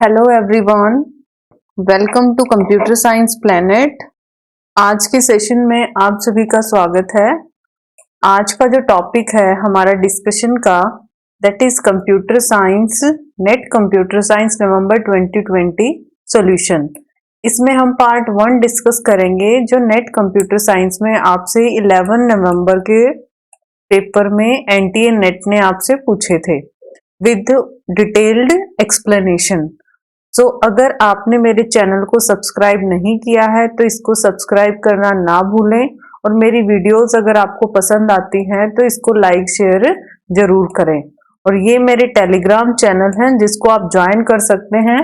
Hello everyone, welcome to computer science planet. आज के session में आप सभी का स्वागत है। आज का जो टॉपिक है हमारा डिस्कशन का, that is computer science, net computer science November 2020 solution. इसमें हम पार्ट 1 डिस्कस करेंगे जो नेट कंप्यूटर साइंस में आपसे 11 नवंबर के पेपर में एनटीए नेट ने आपसे पूछे थे विद डिटेल्ड एक्सप्लेनेशन। सो अगर आपने मेरे चैनल को सब्सक्राइब नहीं किया है तो इसको सब्सक्राइब करना ना भूलें, और मेरी वीडियोस अगर आपको पसंद आती हैं तो इसको लाइक शेयर जरूर करें। और ये मेरे टेलीग्राम चैनल हैं जिसको आप ज्वाइन कर सकते हैं।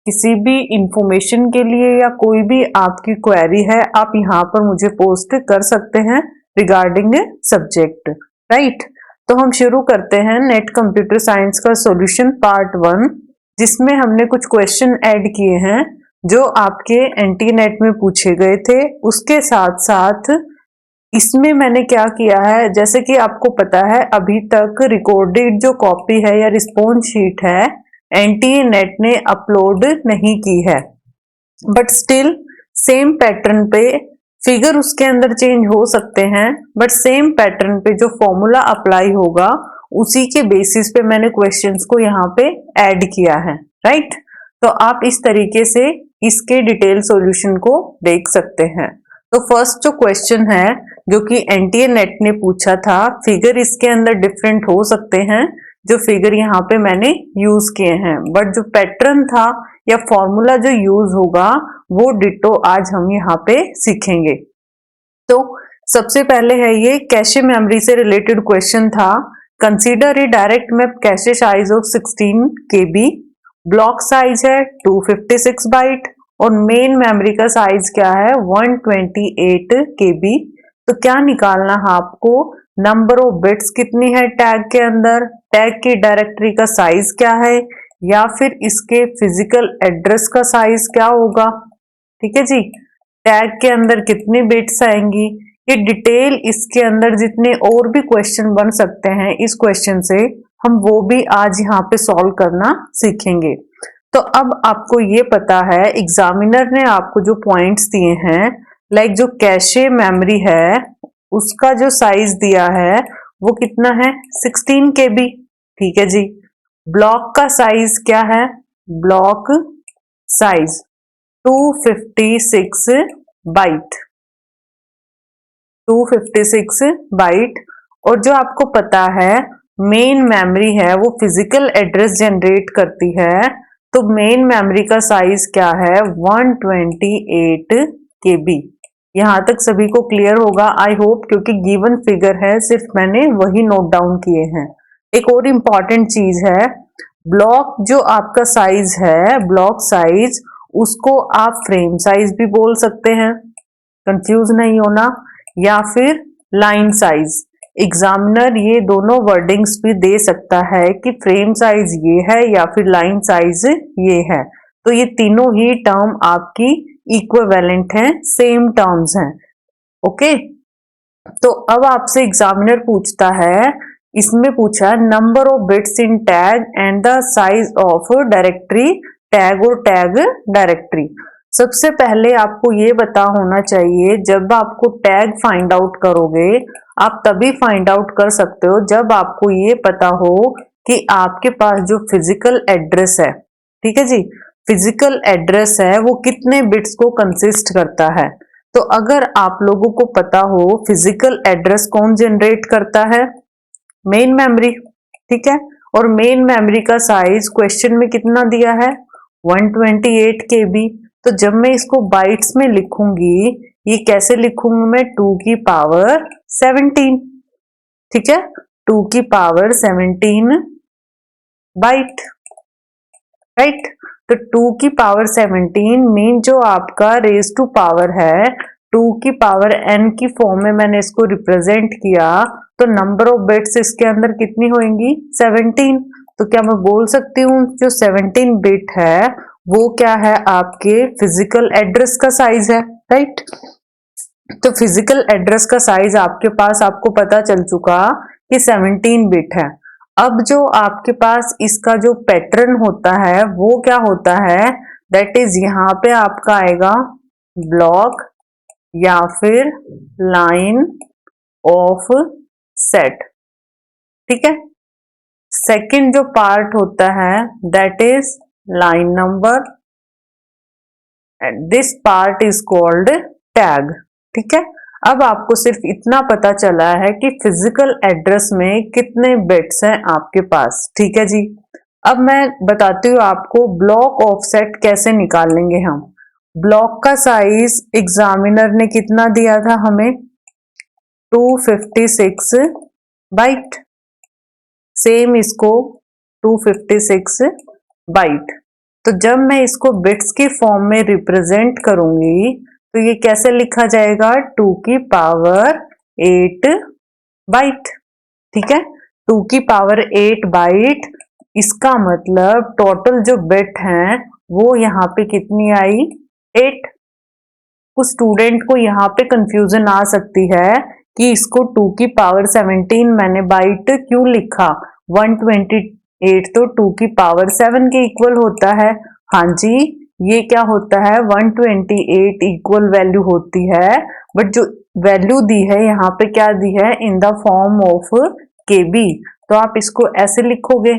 किसी भी इंफॉर्मेशन के लिए या कोई भी आपकी क्वेरी है आप यहाँ पर मुझे पोस्ट कर सकते हैं रिगार्डिंग सब्जेक्ट, राइट। तो हम शुरू करते हैं नेट कंप्यूटर साइंस का सॉल्यूशन पार्ट 1, जिसमें हमने कुछ क्वेश्चन ऐड किए हैं जो आपके एनटी नेट में पूछे गए थे। उसके साथ साथ इसमें मैंने क्या किया है, जैसे कि आपको पता है अभी तक रिकॉर्डेड जो कॉपी है या रिस्पॉन्स शीट है एनटीए नेट ने अपलोड नहीं की है, बट स्टिल सेम पैटर्न पे फिगर उसके अंदर चेंज हो सकते हैं, बट सेम पैटर्न पे जो फॉर्मूला अप्लाई होगा उसी के बेसिस पे मैंने क्वेश्चंस को यहाँ पे ऐड किया है, राइट। तो आप इस तरीके से इसके डिटेल सॉल्यूशन को देख सकते हैं। तो फर्स्ट जो क्वेश्चन है जो कि एनटीए नेट ने पूछा था, फिगर इसके अंदर डिफरेंट हो सकते हैं जो फिगर यहाँ पे मैंने यूज किए हैं, बट जो पैटर्न था या फॉर्मूला जो यूज होगा वो डिटो आज हम यहाँ पे सीखेंगे। तो सबसे पहले है ये कैशे मेमोरी से रिलेटेड क्वेश्चन था। Consider a direct map cache size of 16 KB, block size है 256 बाइट और मेन मेमोरी का साइज क्या है 128 KB। तो क्या निकालना है आपको, नंबर ऑफ बिट्स कितनी है टैग के अंदर, टैग की डायरेक्टरी का साइज क्या है, या फिर इसके फिजिकल एड्रेस का साइज क्या होगा, ठीक है जी। टैग के अंदर कितनी बिट्स आएंगी, ये डिटेल इसके अंदर जितने और भी क्वेश्चन बन सकते हैं इस क्वेश्चन से हम वो भी आज यहाँ पे सॉल्व करना सीखेंगे। तो अब आपको ये पता है एग्जामिनर ने आपको जो पॉइंट्स दिए हैं, लाइक जो कैशे मेमोरी है उसका जो साइज दिया है वो कितना है 16 KB, ठीक है जी। ब्लॉक का साइज क्या है, ब्लॉक साइज 256 बाइट, 256 बाइट। और जो आपको पता है मेन मेमोरी है वो फिजिकल एड्रेस जनरेट करती है, तो मेन मेमोरी का साइज क्या है 128 KB। यहाँ तक सभी को क्लियर होगा आई होप, क्योंकि गिवन फिगर है सिर्फ मैंने वही नोट डाउन किए हैं। एक और इम्पॉर्टेंट चीज है, ब्लॉक जो आपका साइज है, ब्लॉक साइज उसको आप फ्रेम साइज भी बोल सकते हैं, कंफ्यूज नहीं होना, या फिर लाइन साइज। एग्जामिनर ये दोनों वर्डिंग्स भी दे सकता है कि फ्रेम साइज ये है या फिर लाइन साइज ये है। तो ये तीनों ही टर्म आपकी इक्विवेलेंट हैं, सेम टर्म्स हैं, ओके। तो अब आपसे एग्जामिनर पूछता है, इसमें पूछा number of bits in tag and the size of directory tag और टैग डायरेक्टरी। सबसे पहले आपको ये पता होना चाहिए, जब आपको टैग फाइंड आउट करोगे आप तभी फाइंड आउट कर सकते हो जब आपको ये पता हो कि आपके पास जो फिजिकल एड्रेस है, ठीक है जी, फिजिकल एड्रेस है वो कितने बिट्स को कंसिस्ट करता है। तो अगर आप लोगों को पता हो फिजिकल एड्रेस कौन जनरेट करता है, मेन मेमोरी, ठीक है। और मेन मेमोरी का साइज क्वेश्चन में कितना दिया है 128 KB। तो जब मैं इसको बाइट्स में लिखूंगी ये कैसे लिखूंगी मैं 2 की पावर 17, ठीक है, 2 की पावर 17 बाइट, राइट। तो 2 की पावर 17 मीन जो आपका रेज टू पावर है 2 की पावर n की फॉर्म में मैंने इसको रिप्रेजेंट किया, तो नंबर ऑफ बिट्स इसके अंदर कितनी होंगी 17। तो क्या मैं बोल सकती हूँ जो 17 बिट है वो क्या है आपके फिजिकल एड्रेस का साइज है, राइट। तो फिजिकल एड्रेस का साइज आपके पास आपको पता चल चुका कि 17 बिट है। अब जो आपके पास इसका जो पैटर्न होता है वो क्या होता है, दैट इज यहाँ पे आपका आएगा ब्लॉक या फिर लाइन ऑफ सेट। ठीक है, सेकंड जो पार्ट होता है that is line number and this part is called tag. ठीक है, अब आपको सिर्फ इतना पता चला है कि फिजिकल एड्रेस में कितने बिट्स हैं आपके पास। ठीक है जी, अब मैं बताती हूँ आपको ब्लॉक ऑफसेट कैसे निकालेंगे हम। ब्लॉक का साइज एग्जामिनर ने कितना दिया था हमें, 256 बाइट। सेम इसको 256 बाइट। तो जब मैं इसको बिट्स की फॉर्म में रिप्रेजेंट करूंगी तो ये कैसे लिखा जाएगा, 2 की पावर 8 बाइट। ठीक है, 2 की पावर 8 बाइट। इसका मतलब टोटल जो बिट हैं वो यहाँ पे कितनी आई, 8। कुछ स्टूडेंट को यहाँ पे कंफ्यूजन आ सकती है कि इसको 2 की पावर 17 मैंने बाइट क्यों लिखा, 128 तो 2 की पावर 7 के इक्वल होता है। हाँ जी, ये क्या होता है, 128 इक्वल वैल्यू होती है, बट जो वैल्यू दी है यहाँ पे क्या दी है, इन द फॉर्म ऑफ केबी। तो आप इसको ऐसे लिखोगे,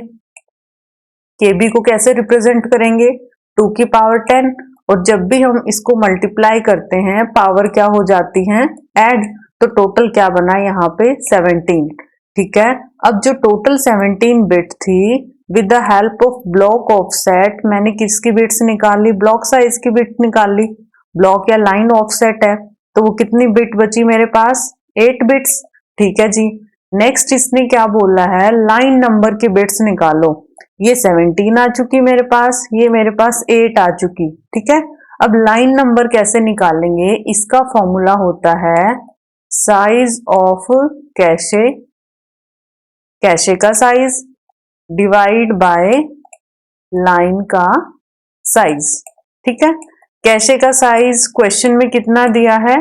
केबी को कैसे रिप्रेजेंट करेंगे, 2 की पावर 10, और जब भी हम इसको मल्टीप्लाई करते हैं पावर क्या हो जाती है, ऐड। तो टोटल क्या बना यहाँ पे, 17। ठीक है, अब जो टोटल 17 बिट थी, with the help of block offset मैंने किसकी बिट्स निकाल ली, ब्लॉक साइज की बिट निकाल ली। ब्लॉक या लाइन ऑफसेट है तो वो कितनी बिट बची मेरे पास, 8 बिट्स। ठीक है जी, नेक्स्ट इसने क्या बोला है, लाइन नंबर की बिट्स निकालो। ये 17 आ चुकी मेरे पास, ये मेरे पास 8 आ चुकी। ठीक है, अब लाइन नंबर कैसे निकालेंगे, इसका फॉर्मूला होता है साइज ऑफ कैशे, कैशे का साइज डिवाइड बाय लाइन का साइज। ठीक है, कैशे का साइज क्वेश्चन में कितना दिया है,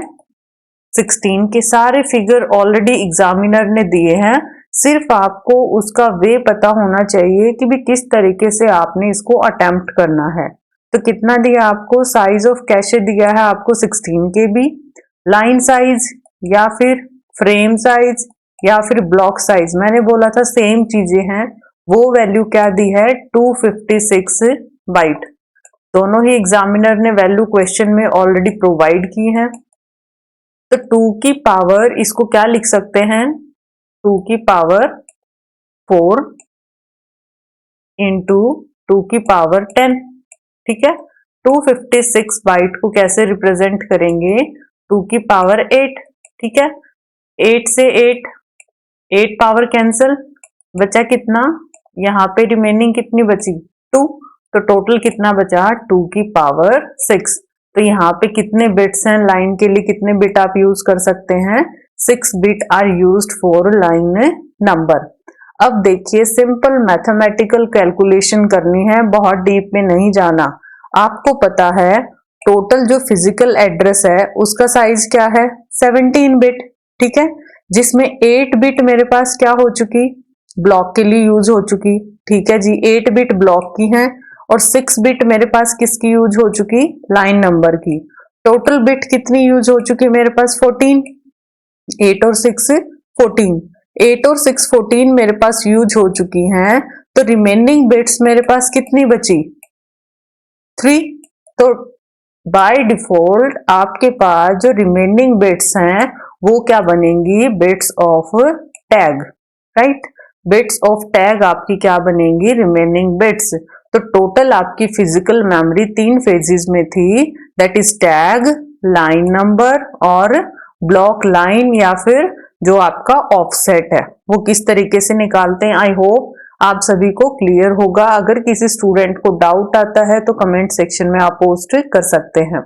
16 के सारे फिगर ऑलरेडी एग्जामिनर ने दिए हैं, सिर्फ आपको उसका वे पता होना चाहिए कि भी किस तरीके से आपने इसको अटेम्प्ट करना है। तो कितना दिया आपको, साइज ऑफ कैशे दिया है आपको 16 KB, लाइन साइज या फिर फ्रेम साइज या फिर ब्लॉक साइज, मैंने बोला था सेम चीजें हैं, वो वैल्यू क्या दी है, 256 बाइट। दोनों ही एग्जामिनर ने वैल्यू क्वेश्चन में ऑलरेडी प्रोवाइड की है। तो 2 की पावर इसको क्या लिख सकते हैं, 2 की पावर 4 इंटू 2 की पावर 10। ठीक है, 256 बाइट को कैसे रिप्रेजेंट करेंगे, 2 की पावर 8। ठीक है, 8 से 8 पावर कैंसिल, बचा कितना, यहाँ पे रिमेनिंग कितनी बची, 2। तो टोटल कितना बचा, 2 की पावर 6। तो यहाँ पे कितने बिट्स हैं, लाइन के लिए कितने बिट आप यूज कर सकते हैं, 6 bit are used for line number. अब देखिए सिंपल मैथमेटिकल कैलकुलेशन करनी है, बहुत डीप में नहीं जाना। आपको पता है टोटल जो फिजिकल एड्रेस है उसका साइज क्या है, 17 बिट। ठीक है, जिसमें 8 बिट मेरे पास क्या हो चुकी, ब्लॉक के लिए यूज हो चुकी। ठीक है जी, 8 बिट ब्लॉक की है और 6 बिट मेरे पास किसकी यूज हो चुकी, लाइन नंबर की। टोटल बिट कितनी यूज हो चुकी मेरे पास, 14। 8 और 6 14, 8 और 6 14 मेरे पास यूज हो चुकी हैं। तो रिमेनिंग बिट्स मेरे पास कितनी बची, 3। तो बाय डिफॉल्ट आपके पास जो रिमेनिंग बिट्स हैं वो क्या बनेंगी, bits of tag. Right, bits of tag आपकी क्या बनेंगी, रिमेनिंग बिट्स। तो टोटल आपकी फिजिकल मेमोरी 3 फेजेस में थी, that is tag, line number और ब्लॉक लाइन या फिर जो आपका ऑफसेट है वो किस तरीके से निकालते हैं। आई होप आप सभी को क्लियर होगा। अगर किसी स्टूडेंट को डाउट आता है तो कमेंट सेक्शन में आप पोस्ट कर सकते हैं।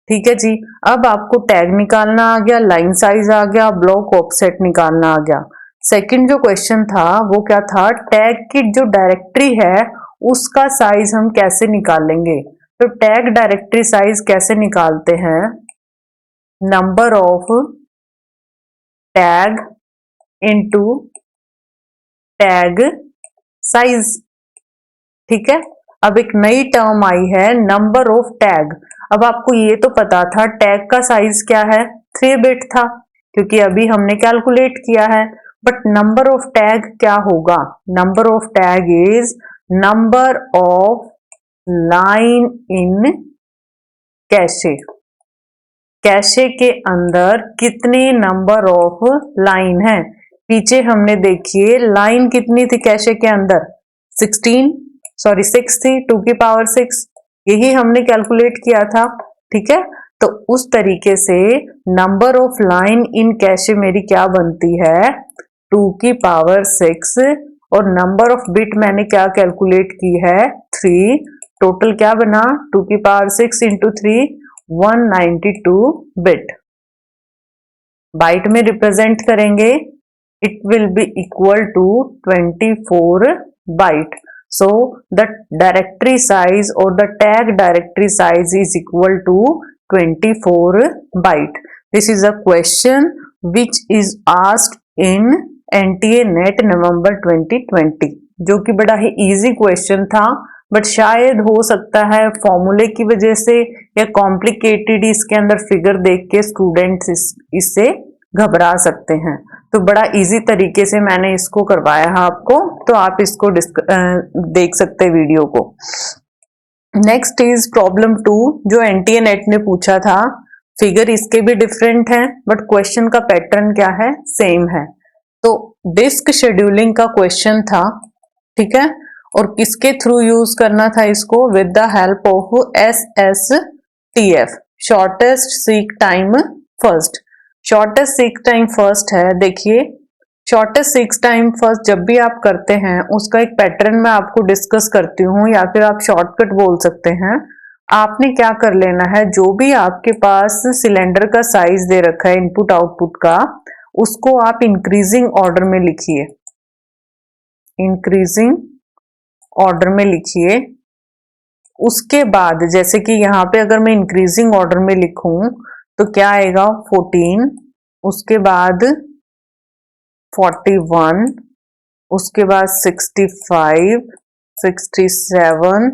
ठीक है जी, अब आपको टैग निकालना आ गया, लाइन साइज आ गया, ब्लॉक ऑफसेट निकालना आ गया। सेकंड जो क्वेश्चन था वो क्या था, टैग की जो डायरेक्टरी है उसका साइज हम कैसे निकालेंगे। तो टैग डायरेक्टरी साइज कैसे निकालते हैं, number of tag into tag size. ठीक है, अब एक नई टर्म आई है नंबर ऑफ टैग। अब आपको ये तो पता था टैग का साइज क्या है, 3 बिट था, क्योंकि अभी हमने कैलकुलेट किया है। बट नंबर ऑफ टैग क्या होगा? Number of tag is number of line in cache. Cache के अंदर कितने नंबर ऑफ लाइन है? पीछे हमने देखिए लाइन कितनी थी कैशे के अंदर, 6 थी, 2 की पावर 6, यही हमने कैलकुलेट किया था। ठीक है, तो उस तरीके से number of line in cache मेरी क्या बनती है, 2 की पावर 6, और नंबर ऑफ बिट मैंने क्या कैलकुलेट की है, 3। टोटल क्या बना, 2 की पावर 6 इंटू 3, 192 बिट। बाइट में रिप्रेजेंट करेंगे, it will be equal to 24 byte. So the directory size or the tag directory size is equal to 24 byte. This is a question which is asked in NTA NET November 2020, जो कि बड़ा ही easy question था, but शायद हो सकता है फॉर्मूले की वजह से या कॉम्प्लिकेटेड इसके अंदर फिगर देख के स्टूडेंट्स इससे घबरा सकते हैं। तो बड़ा इजी तरीके से मैंने इसको करवाया है आपको, तो आप इसको देख सकते हैं वीडियो को। नेक्स्ट इज प्रॉब्लम 2, जो एनटीए नेट ने पूछा था। फिगर इसके भी डिफरेंट है बट क्वेश्चन का पैटर्न क्या है, सेम है। तो डिस्क शेड्यूलिंग का क्वेश्चन था। ठीक है, और किसके थ्रू यूज करना था इसको, with the help of SSTF, shortest seek time first. Shortest seek time first है, देखिए शॉर्टेस्ट सीक टाइम फर्स्ट जब भी आप करते हैं उसका एक पैटर्न मैं आपको डिस्कस करती हूँ, या फिर आप शॉर्टकट बोल सकते हैं। आपने क्या कर लेना है, जो भी आपके पास सिलेंडर का साइज दे रखा है इनपुट आउटपुट का, उसको आप इंक्रीजिंग ऑर्डर में लिखिए, इंक्रीजिंग ऑर्डर में लिखिए। उसके बाद जैसे कि यहाँ पे अगर मैं इंक्रीजिंग ऑर्डर में लिखूं तो क्या आएगा, 14, उसके बाद 41, उसके बाद 65, 67,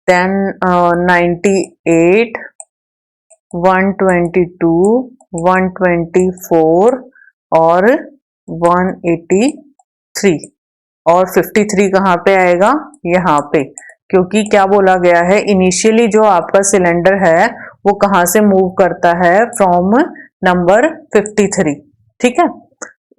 देन 98, 122, 124 और 183, और 53 कहाँ पे आएगा, यहाँ पे। क्योंकि क्या बोला गया है, इनिशियली जो आपका सिलेंडर है वो कहाँ से मूव करता है, फ्रॉम नंबर 53। ठीक है,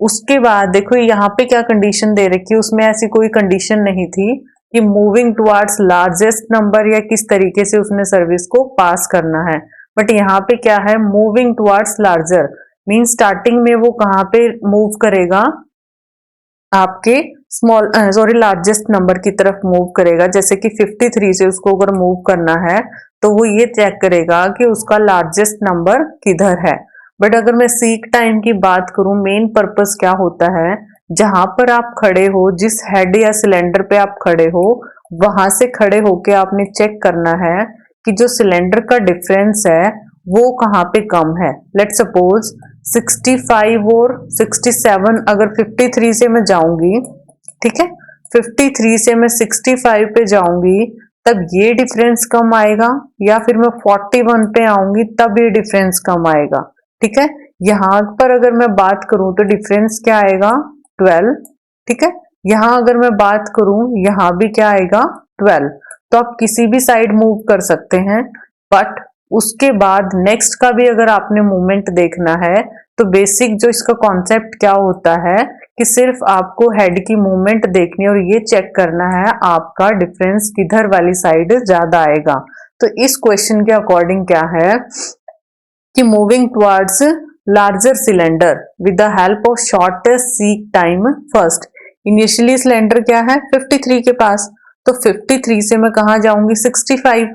उसके बाद देखो यहाँ पे क्या कंडीशन दे रखी है, उसमें ऐसी कोई कंडीशन नहीं थी कि मूविंग टुवर्ड्स लार्जेस्ट नंबर या किस तरीके से उसने सर्विस को पास करना है। बट यहाँ पे क्या है, moving towards larger mean starting में वो कहाँ पे मूव करेगा, आपके लार्जेस्ट नंबर की तरफ मूव करेगा। जैसे कि 53 से उसको अगर मूव करना है तो वो ये चेक करेगा कि उसका लार्जेस्ट नंबर किधर है। बट अगर मैं सीक टाइम की बात करूं, मेन पर्पस क्या होता है, जहां पर आप खड़े हो, जिस हेड या सिलेंडर पे आप खड़े हो, वहां से खड़े होके आपने चेक करना है कि जो सिलेंडर का डिफरेंस है वो कहाँ पे कम है। लेट सपोज 65 और 67, अगर 53 से मैं जाऊंगी, ठीक है, 53 से मैं 65 पे जाऊंगी तब ये डिफरेंस कम आएगा, या फिर मैं 41 पे आऊंगी तब ये डिफरेंस कम आएगा। ठीक है, यहां पर अगर मैं बात करूं तो डिफरेंस क्या आएगा, 12। ठीक है, यहां अगर मैं बात करूं, यहां भी क्या आएगा, 12। तो आप किसी भी साइड मूव कर सकते हैं, बट उसके बाद नेक्स्ट का भी अगर आपने मूवमेंट देखना है तो बेसिक जो इसका कॉन्सेप्ट क्या होता है कि सिर्फ आपको हेड की मूवमेंट देखनी है और ये चेक करना है आपका डिफरेंस किधर वाली साइड ज्यादा आएगा। तो इस क्वेश्चन के अकॉर्डिंग क्या है कि moving towards larger cylinder with the help of shortest seek time first. Initially cylinder क्या है, 53 के पास, तो 53 से मैं कहा जाऊंगी, 65।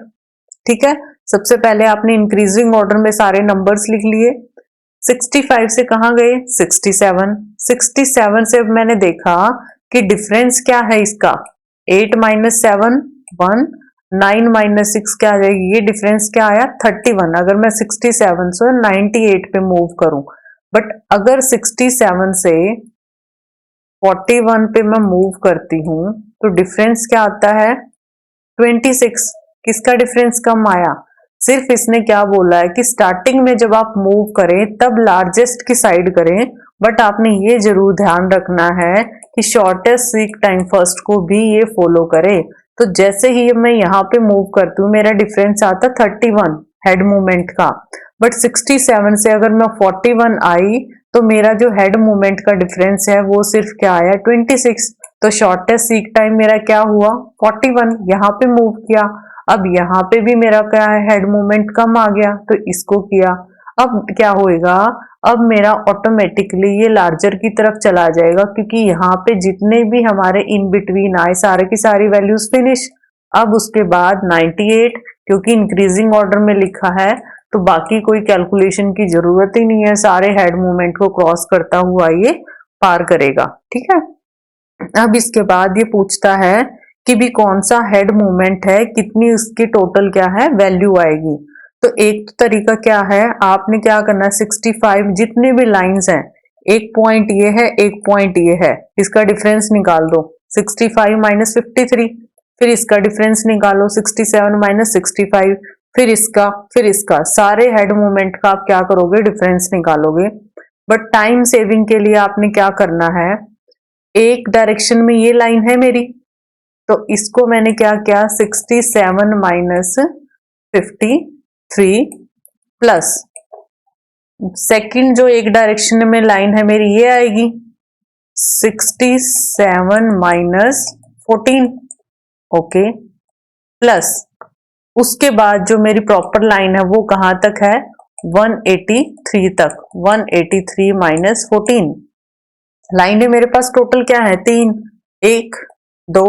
ठीक है, सबसे पहले आपने इंक्रीजिंग ऑर्डर में सारे नंबर्स लिख लिए। 65 से कहाँ गए, 67। 67 से मैंने देखा कि डिफरेंस क्या है इसका, 8 माइनस 7 1, 9 माइनस 6 क्या आ जाएगी, ये डिफरेंस क्या आया, 31। अगर मैं 67 से 98 पे मूव करूं, बट अगर 67 से 41 पे मैं मूव करती हूँ तो डिफरेंस क्या आता है 26। किसका डिफरेंस कम आया? सिर्फ इसने क्या बोला है कि स्टार्टिंग में जब आप मूव करें तब लार्जेस्ट की साइड करें, बट आपने ये जरूर ध्यान रखना है कि शॉर्टेस्ट सीक टाइम फर्स्ट को भी ये फॉलो करे। तो जैसे ही मैं यहाँ पे मूव करती हूँ मेरा डिफरेंस आता 31 हेड मूवमेंट का, बट 67 से अगर मैं 41 आई तो मेरा जो हेड मूवमेंट का डिफरेंस है वो सिर्फ क्या आया 26। तो शॉर्टेस्ट सीक टाइम मेरा क्या हुआ 41, यहाँ पे मूव किया। अब यहाँ पे भी मेरा क्या है हेड मूवमेंट कम आ गया तो इसको किया। अब क्या होएगा, अब मेरा ऑटोमेटिकली ये लार्जर की तरफ चला जाएगा क्योंकि यहाँ पे जितने भी हमारे इन बिटवीन आए सारे की सारी वैल्यूज फिनिश। अब उसके बाद 98 क्योंकि इंक्रीजिंग ऑर्डर में लिखा है तो बाकी कोई कैलकुलेशन की जरूरत ही नहीं है, सारे हेड मूवमेंट को क्रॉस करता हुआ ये पार करेगा। ठीक है, अब इसके बाद ये पूछता है कि भी कौन सा हेड मूवमेंट है, कितनी उसकी टोटल क्या है वैल्यू आएगी। तो एक तरीका क्या है, आपने क्या करना है 65 जितने भी लाइंस हैं, एक पॉइंट ये है एक पॉइंट ये है, इसका डिफरेंस निकाल दो 65 माइनस 53, फिर इसका डिफरेंस निकालो 67 माइनस 65, फिर इसका सारे हेड मूवमेंट का आप क्या करोगे डिफरेंस निकालोगे। बट टाइम सेविंग के लिए आपने क्या करना है, एक डायरेक्शन में ये लाइन है मेरी तो इसको मैंने क्या किया 67 माइनस 53 प्लस सेकंड जो एक डायरेक्शन में लाइन है मेरी ये आएगी 67 माइनस 14, ओके, प्लस उसके बाद जो मेरी प्रॉपर लाइन है वो कहां तक है 183 तक, 183 माइनस 14 लाइन है मेरे पास टोटल क्या है 3, 1 2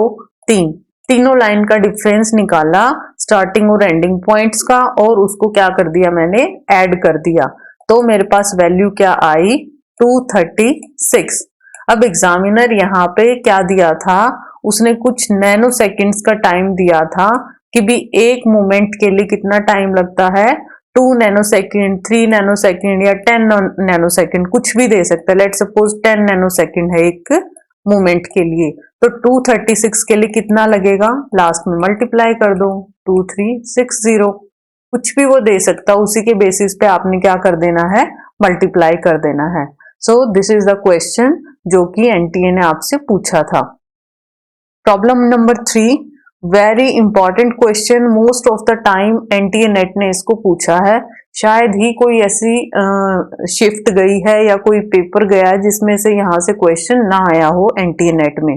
3, तीनों लाइन का डिफरेंस निकाला स्टार्टिंग और एंडिंग पॉइंट्स का और उसको क्या कर दिया मैंने ऐड कर दिया, तो मेरे पास वैल्यू क्या आई 236। अब एग्जामिनर यहाँ पे क्या दिया था, उसने कुछ नैनो सेकेंड्स का टाइम दिया था कि भी एक मोमेंट के लिए कितना टाइम लगता है 2 नैनो सेकेंड, 3 नैनो सेकेंड या 10 नैनो सेकेंड, कुछ भी दे सकते हैं। लेट सपोज 10 नैनो सेकेंड है एक मोमेंट के लिए, तो 236 के लिए कितना लगेगा, लास्ट में मल्टीप्लाई कर दो 2360, कुछ भी वो दे सकता, उसी के बेसिस पे आपने क्या कर देना है मल्टीप्लाई कर देना है। So this is the question जो कि एनटीए ने आपसे पूछा था। Problem number 3, very important question, most of the time NTA net ने इसको पूछा है, शायद ही कोई ऐसी शिफ्ट गई है या कोई पेपर गया है जिसमें से यहाँ से क्वेश्चन ना आया हो एनटीए नेट में।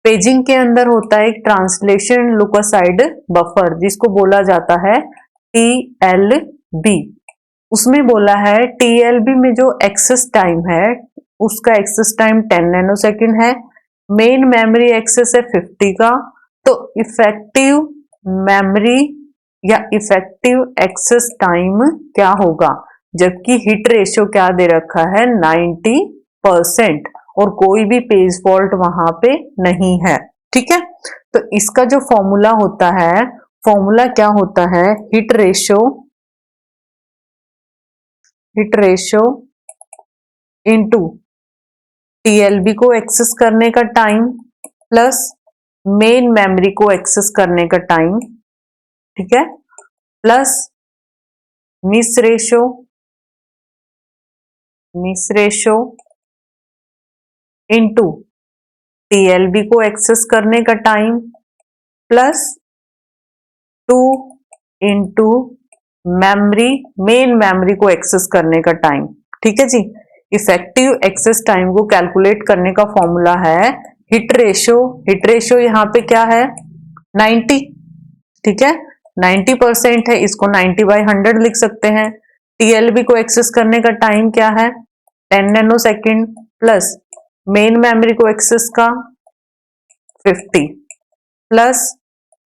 पेजिंग के अंदर होता है एक ट्रांसलेशन लुकोसाइड बफर जिसको बोला जाता है टीएलबी। उसमें बोला है टीएलबी में जो एक्सेस टाइम है उसका एक्सेस टाइम 10 नैनोसेकंड है, मेन मेमोरी एक्सेस है 50 का, तो इफेक्टिव मेमोरी या इफेक्टिव एक्सेस टाइम क्या होगा, जबकि हिट रेशियो क्या दे रखा है 90% और कोई भी पेज फॉल्ट वहां पे नहीं है। ठीक है, तो इसका जो फॉर्मूला होता है, फॉर्मूला क्या होता है, हिट रेशियो इनटू टीएलबी को एक्सेस करने का टाइम प्लस मेन मेमोरी को एक्सेस करने का टाइम, ठीक है, plus miss ratio into TLB को एक्सेस करने का time plus 2 into main memory को एक्सेस करने का टाइम। ठीक है जी, इफेक्टिव एक्सेस टाइम को कैलकुलेट करने का फॉर्मूला है हिट रेशियो यहाँ पे क्या है 90, ठीक है, 90% है, इसको 90/100 लिख सकते हैं। टीएलबी को एक्सेस करने का टाइम क्या है 10 नैनोसेकंड प्लस मेन मेमोरी को एक्सेस का 50 प्लस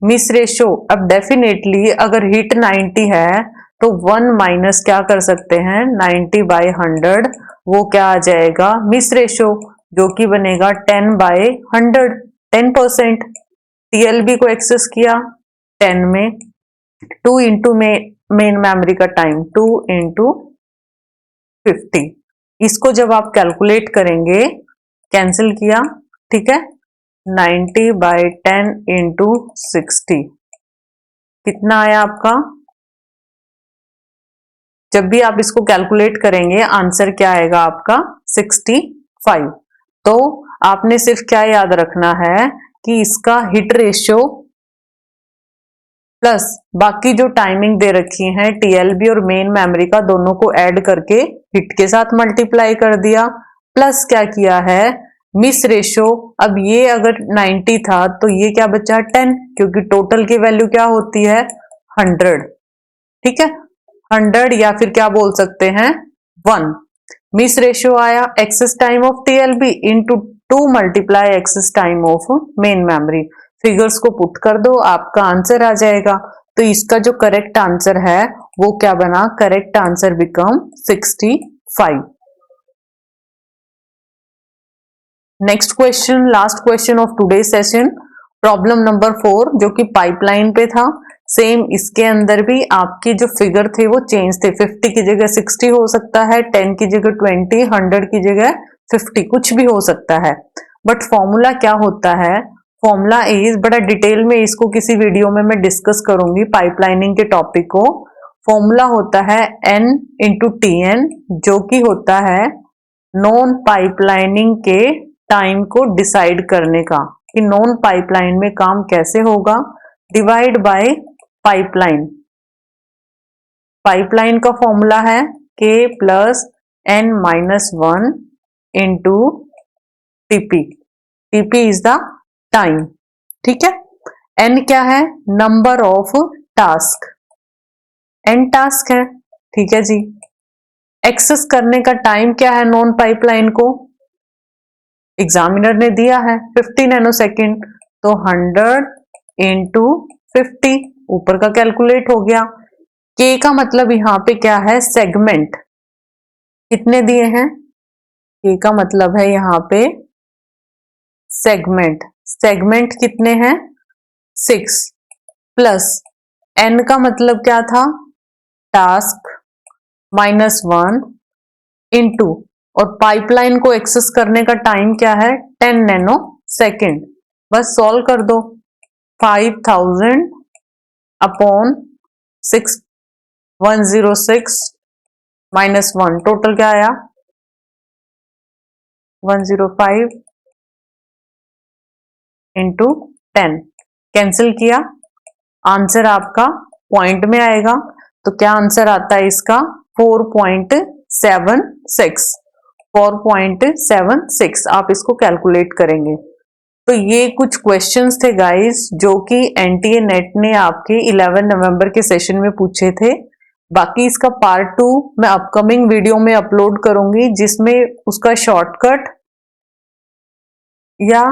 मिस रेशो। अब डेफिनेटली अगर हिट 90 है तो 1 माइनस क्या कर सकते हैं 90/100, वो क्या आ जाएगा मिस रेशो, जो कि बनेगा 10/100, 10%। टीएलबी को एक्सेस किया 10 में, 2 इंटू मेन मेमोरी का टाइम 2 इंटू 50, इसको जब आप कैलकुलेट करेंगे कैंसिल किया, ठीक है। 90/10 इंटू 60 कितना आया आपका? जब भी आप इसको कैलकुलेट करेंगे आंसर क्या आएगा आपका? 65। तो आपने सिर्फ क्या याद रखना है कि इसका हिट रेशियो प्लस बाकी जो टाइमिंग दे रखी है टीएलबी और मेन मेमोरी का, दोनों को ऐड करके हिट के साथ मल्टीप्लाई कर दिया, प्लस क्या किया है मिस रेशियो। अब ये अगर 90 था तो ये क्या बचा? 10, क्योंकि टोटल की वैल्यू क्या होती है? 100, ठीक है। 100 या फिर क्या बोल सकते हैं 1। मिस रेशियो आया access time of TLB into 2 multiply access time of main memory. Figures को पुट कर दो, आपका आंसर आ जाएगा। तो इसका जो करेक्ट आंसर है वो क्या बना? Correct answer become 65। Next question, last question of today session, problem number 4 जो कि पाइपलाइन पे था। सेम इसके अंदर भी आपके जो फिगर थे वो चेंज थे, 50 की जगह 60 हो सकता है, 10 की जगह 20, 100 की जगह 50, कुछ भी हो सकता है। बट फॉर्मूला क्या होता है? फॉर्मूला इज, बड़ा डिटेल में इसको किसी वीडियो में मैं डिस्कस करूंगी पाइपलाइनिंग के टॉपिक को। फॉर्मूला होता है n इंटू TN, जो कि होता है नॉन पाइपलाइनिंग के टाइम को डिसाइड करने का, कि नॉन पाइपलाइन में काम कैसे होगा, डिवाइड बाय पाइपलाइन। पाइपलाइन का फॉर्मूला है k plus n minus 1 into TP. TP is the time, ठीक है। n क्या है? Number of task, n task है, ठीक है जी। एक्सेस करने का टाइम क्या है नॉन पाइपलाइन को? एग्जामिनर ने दिया है 50 नैनोसेकंड, तो 100 इंटू 50 ऊपर का कैलकुलेट हो गया। के का मतलब यहां पे क्या है? सेगमेंट। कितने दिए हैं? के का मतलब है यहां पे सेगमेंट। सेगमेंट कितने हैं? 6 प्लस एन का मतलब क्या था? टास्क माइनस 1 इंटू, और पाइपलाइन को एक्सेस करने का टाइम क्या है? 10 नैनो सेकेंड। बस सॉल्व कर दो, 5000 अपॉन 106 माइनस 1, टोटल क्या आया? 105 इंटू 10, कैंसिल किया, आंसर आपका पॉइंट में आएगा। तो क्या आंसर आता है इसका? 4.76। 4.76 आप इसको कैलकुलेट करेंगे। तो ये कुछ क्वेश्चंस थे गाइस जो कि एनटीए नेट ने आपके 11 नवंबर के सेशन में पूछे थे। बाकी इसका पार्ट 2 मैं अपकमिंग वीडियो में अपलोड करूंगी, जिसमें उसका शॉर्टकट या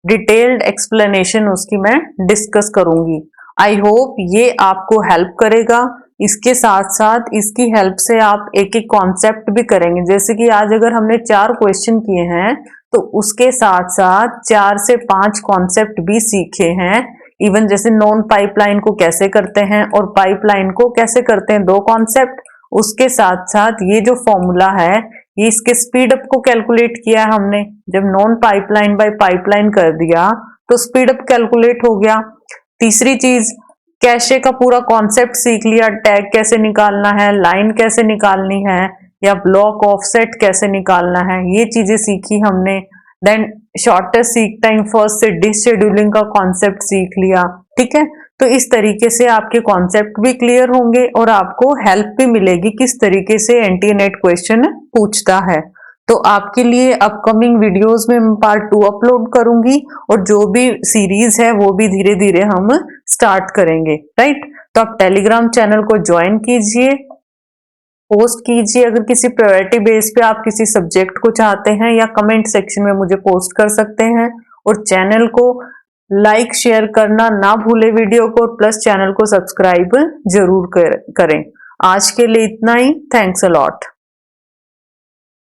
डिटेल्ड एक्सप्लेनेशन उसकी मैं डिस्कस करूंगी। आई होप ये आपको हेल्प करेगा। इसके साथ साथ इसकी हेल्प से आप एक एक कॉन्सेप्ट भी करेंगे। जैसे कि आज अगर हमने 4 क्वेश्चन किए हैं तो उसके साथ साथ 4 से 5 कॉन्सेप्ट भी सीखे हैं। इवन जैसे नॉन पाइपलाइन को कैसे करते हैं और पाइपलाइन को कैसे करते हैं, 2 कॉन्सेप्ट। उसके साथ साथ ये जो फॉर्मूला है ये इसके स्पीड अप को कैलकुलेट किया है हमने। जब नॉन पाइपलाइन बाय पाइपलाइन कर दिया तो स्पीड अप कैलकुलेट हो गया। तीसरी चीज, कैशे का पूरा कॉन्सेप्ट सीख लिया, टैग कैसे निकालना है, लाइन कैसे निकालनी है, या ब्लॉक ऑफसेट कैसे निकालना है, ये चीजें सीखी हमने। Then shortest seek time first से डिश शेड्यूलिंग का कॉन्सेप्ट सीख लिया, ठीक है। तो इस तरीके से आपके कॉन्सेप्ट भी क्लियर होंगे और आपको हेल्प भी मिलेगी किस तरीके से एनटीए नेट क्वेश्चन पूछता है। तो आपके लिए अपकमिंग वीडियोस में मैं पार्ट 2 अपलोड करूंगी और जो भी सीरीज है वो भी धीरे धीरे हम स्टार्ट करेंगे, राइट। तो आप टेलीग्राम चैनल को ज्वाइन कीजिए, पोस्ट कीजिए अगर किसी प्रायोरिटी बेस पे आप किसी सब्जेक्ट को चाहते हैं, या कमेंट सेक्शन में मुझे पोस्ट कर सकते हैं। और चैनल को लाइक शेयर करना ना भूले वीडियो को, प्लस चैनल को सब्सक्राइब जरूर करें। आज के लिए इतना ही, थैंक्स अ लॉट।